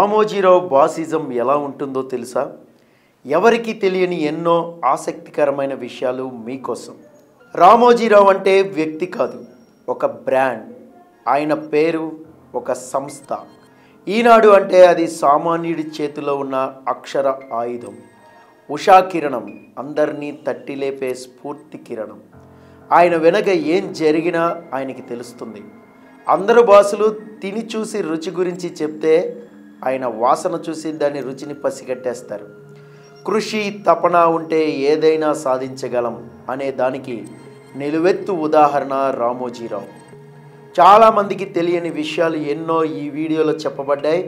రామోజీరావు బాసిజం ఎలా ఉంటుందో తెలుసా? ఎవరికి తెలియని ఎన్నో ఆసక్తికరమైన విషయాలు మీకోసం. రామోజీరావు అంటే వ్యక్తి కాదు, ఒక బ్రాండ్. ఆయన పేరు ఒక సంస్థ. ఈనాడు అంటే అది సామాన్యుడి చేతిలో ఉన్న అక్షర ఆయుధం. ఉషా కిరణం, అందరినీ తట్టి లేపే స్ఫూర్తి కిరణం. ఆయన వెనక ఏం జరిగినా ఆయనకి తెలుస్తుంది. అందరు బాసులు తిని చూసి రుచి గురించి చెప్తే ఆయన వాసన చూసి దాని రుచిని పసిగట్టేస్తారు. కృషి తపన ఉంటే ఏదైనా సాధించగలం అనే దానికి నిలువెత్తు ఉదాహరణ రామోజీరావు. చాలామందికి తెలియని విషయాలు ఎన్నో ఈ వీడియోలో చెప్పబడ్డాయి.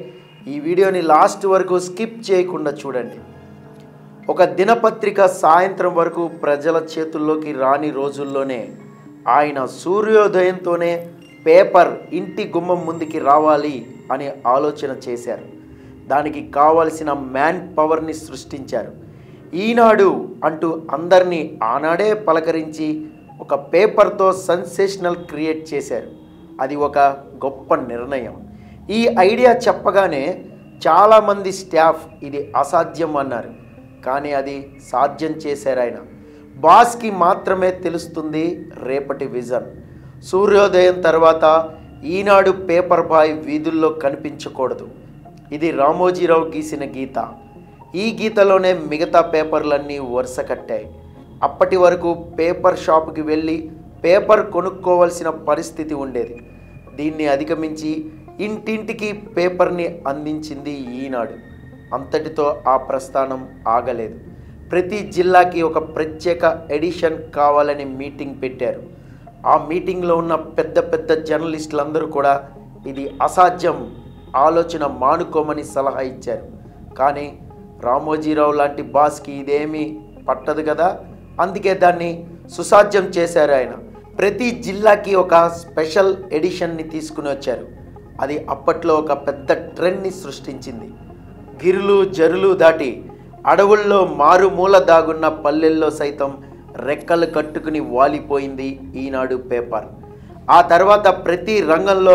ఈ వీడియోని లాస్ట్ వరకు స్కిప్ చేయకుండా చూడండి. ఒక దినపత్రిక సాయంత్రం వరకు ప్రజల చేతుల్లోకి రాని రోజుల్లోనే ఆయన సూర్యోదయంతోనే పేపర్ ఇంటి గుమ్మం ముందుకి రావాలి అనే ఆలోచన చేశారు. దానికి కావలసిన మ్యాన్ పవర్ని సృష్టించారు. ఈనాడు అంటూ అందరినీ ఆనాడే పలకరించి ఒక పేపర్తో సెన్సేషనల్ క్రియేట్ చేశారు. అది ఒక గొప్ప నిర్ణయం. ఈ ఐడియా చెప్పగానే చాలామంది స్టాఫ్ ఇది అసాధ్యం అన్నారు. కానీ అది సాధ్యం చేశారు ఆయన. బాస్కి మాత్రమే తెలుస్తుంది రేపటి విజన్. సూర్యోదయం తర్వాత ఈనాడు పేపర్ బాయ్ వీధుల్లో కనిపించకూడదు. ఇది రామోజీరావు గీసిన గీత. ఈ గీతలోనే మిగతా పేపర్లన్నీ వరుస కట్టాయి. అప్పటి వరకు పేపర్ షాపుకి వెళ్ళి పేపర్ కొనుక్కోవాల్సిన పరిస్థితి ఉండేది. దీన్ని అధిగమించి ఇంటింటికి పేపర్ని అందించింది ఈనాడు. అంతటితో ఆ ప్రస్థానం ఆగలేదు. ప్రతి జిల్లాకి ఒక ప్రత్యేక ఎడిషన్ కావాలని మీటింగ్ పెట్టారు. ఆ మీటింగ్లో ఉన్న పెద్ద పెద్ద జర్నలిస్టులందరూ కూడా ఇది అసాధ్యం, ఆలోచన మానుకోమని సలహా ఇచ్చారు. కానీ రామోజీరావు లాంటి బాస్కి ఇదేమీ పట్టదు కదా, అందుకే దాన్ని సుసాధ్యం చేశారు ఆయన. ప్రతి జిల్లాకి ఒక స్పెషల్ ఎడిషన్ని తీసుకుని వచ్చారు. అది అప్పట్లో ఒక పెద్ద ట్రెండ్ని సృష్టించింది. గిరులు జరులు దాటి అడవుల్లో మారుమూల దాగున్న పల్లెల్లో సైతం రెక్కలు కట్టుకుని వాలిపోయింది ఈనాడు పేపర్. ఆ తర్వాత ప్రతి రంగంలో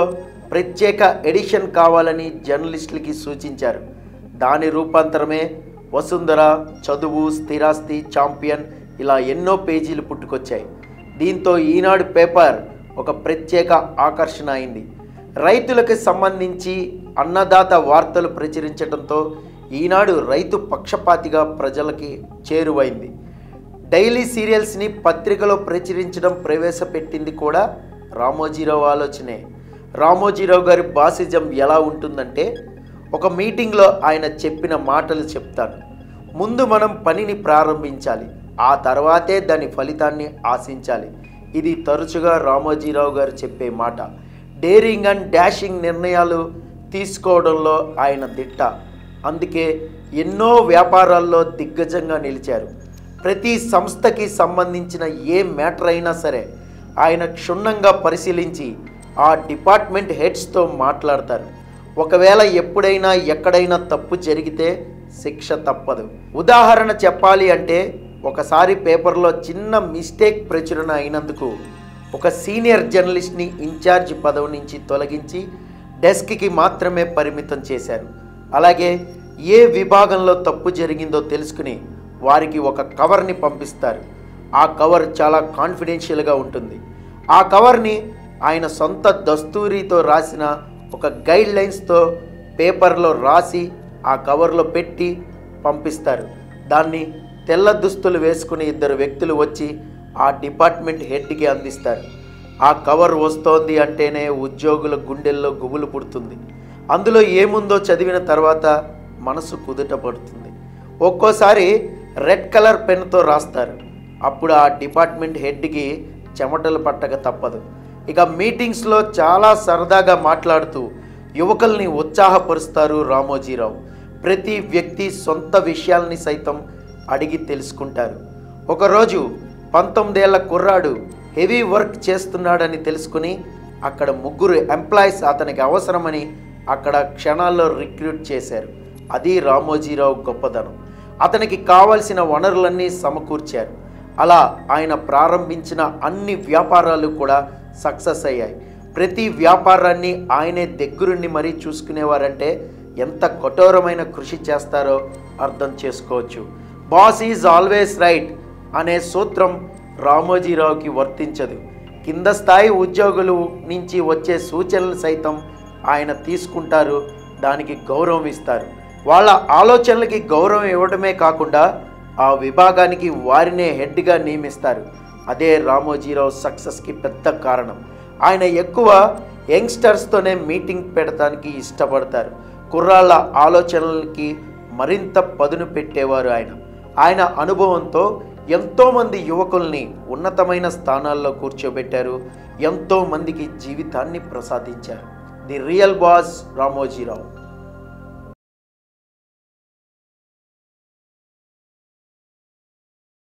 ప్రత్యేక ఎడిషన్ కావాలని జర్నలిస్టులకి సూచించారు. దాని రూపాంతరమే వసుంధర, చదువు, స్థిరాస్తి, ఛాంపియన్, ఇలా ఎన్నో పేజీలు పుట్టుకొచ్చాయి. దీంతో ఈనాడు పేపర్ ఒక ప్రత్యేక ఆకర్షణ అయింది. రైతులకు సంబంధించి అన్నదాత వార్తలు ప్రచురించడంతో ఈనాడు రైతు పక్షపాతిగా ప్రజలకి చేరువైంది. డైలీ సీరియల్స్ని పత్రికలో ప్రచురించడం ప్రవేశపెట్టింది కూడా రామోజీరావు ఆలోచనే. రామోజీరావు గారి బాసిజం ఎలా ఉంటుందంటే, ఒక మీటింగ్లో ఆయన చెప్పిన మాటలు చెప్తాను. ముందు మనం పనిని ప్రారంభించాలి, ఆ తర్వాతే దాని ఫలితాన్ని ఆశించాలి. ఇది తరచుగా రామోజీరావు గారు చెప్పే మాట. డేరింగ్ అండ్ డాషింగ్ నిర్ణయాలు తీసుకోవడంలో ఆయన దిట్ట. అందుకే ఎన్నో వ్యాపారాల్లో దిగ్గజంగా నిలిచారు. ప్రతి సంస్థకి సంబంధించిన ఏ మ్యాటర్ అయినా సరే ఆయన క్షుణ్ణంగా పరిశీలించి ఆ డిపార్ట్మెంట్ హెడ్స్తో మాట్లాడతారు. ఒకవేళ ఎప్పుడైనా ఎక్కడైనా తప్పు జరిగితే శిక్ష తప్పదు. ఉదాహరణ చెప్పాలి అంటే, ఒకసారి పేపర్లో చిన్న మిస్టేక్ ప్రచురణ అయినందుకు ఒక సీనియర్ జర్నలిస్ట్ని ఇన్ఛార్జ్ పదవి నుంచి తొలగించి డెస్క్కి మాత్రమే పరిమితం చేశారు. అలాగే ఏ విభాగంలో తప్పు జరిగిందో తెలుసుకుని వారికి ఒక కవర్ని పంపిస్తారు. ఆ కవర్ చాలా కాన్ఫిడెన్షియల్గా ఉంటుంది. ఆ కవర్ని ఆయన సొంత దస్తూరితో రాసిన ఒక గైడ్ లైన్స్తో పేపర్లో రాసి ఆ కవర్లో పెట్టి పంపిస్తారు. దాన్ని తెల్ల దుస్తులు వేసుకుని ఇద్దరు వ్యక్తులు వచ్చి ఆ డిపార్ట్మెంట్ హెడ్కి అందిస్తారు. ఆ కవర్ వస్తోంది అంటేనే ఉద్యోగుల గుండెల్లో గుబులు పుడుతుంది. అందులో ఏముందో చదివిన తర్వాత మనసు కుదుట పడుతుంది. ఒక్కోసారి రెడ్ కలర్ పెన్తో రాస్తారు. అప్పుడు ఆ డిపార్ట్మెంట్ హెడ్కి చెమటలు పట్టక తప్పదు. ఇక మీటింగ్స్లో చాలా సరదాగా మాట్లాడుతూ యువకుల్ని ఉత్సాహపరుస్తారు రామోజీరావు. ప్రతి వ్యక్తి సొంత విషయాల్ని సైతం అడిగి తెలుసుకుంటారు. ఒకరోజు 19 ఏళ్ల కుర్రాడు హెవీ వర్క్ చేస్తున్నాడని తెలుసుకుని అక్కడ 3 ఎంప్లాయీస్ అతనికి అవసరమని అక్కడ క్షణాల్లో రిక్రూట్ చేశారు. అది రామోజీరావు గొప్పదనం. అతనికి కావలసిన వనరులన్నీ సమకూర్చారు. అలా ఆయన ప్రారంభించిన అన్ని వ్యాపారాలు కూడా సక్సెస్ అయ్యాయి. ప్రతి వ్యాపారాన్ని ఆయనే దగ్గరుండి మరీ చూసుకునేవారంటే ఎంత కఠోరమైన కృషి చేస్తారో అర్థం చేసుకోవచ్చు. బాస్ ఈజ్ ఆల్వేస్ రైట్ అనే సూత్రం రామోజీరావుకి వర్తించదు. కింద స్థాయి ఉద్యోగులు నుంచి వచ్చే సూచనలు సైతం ఆయన తీసుకుంటారు, దానికి గౌరవం ఇస్తారు. వాళ్ళ ఆలోచనలకి గౌరవం ఇవ్వడమే కాకుండా ఆ విభాగానికి వారినే హెడ్గా నియమిస్తారు. అదే రామోజీరావు సక్సెస్కి పెద్ద కారణం. ఆయన ఎక్కువ యంగ్స్టర్స్తోనే మీటింగ్ పెడతానికి ఇష్టపడతారు. కుర్రాళ్ళ ఆలోచనలకి మరింత పదును పెట్టేవారు ఆయన అనుభవంతో ఎంతోమంది యువకుల్ని ఉన్నతమైన స్థానాల్లో కూర్చోబెట్టారు, ఎంతోమందికి జీవితాన్ని ప్రసాదించారు. The real boss Ramoji Rao.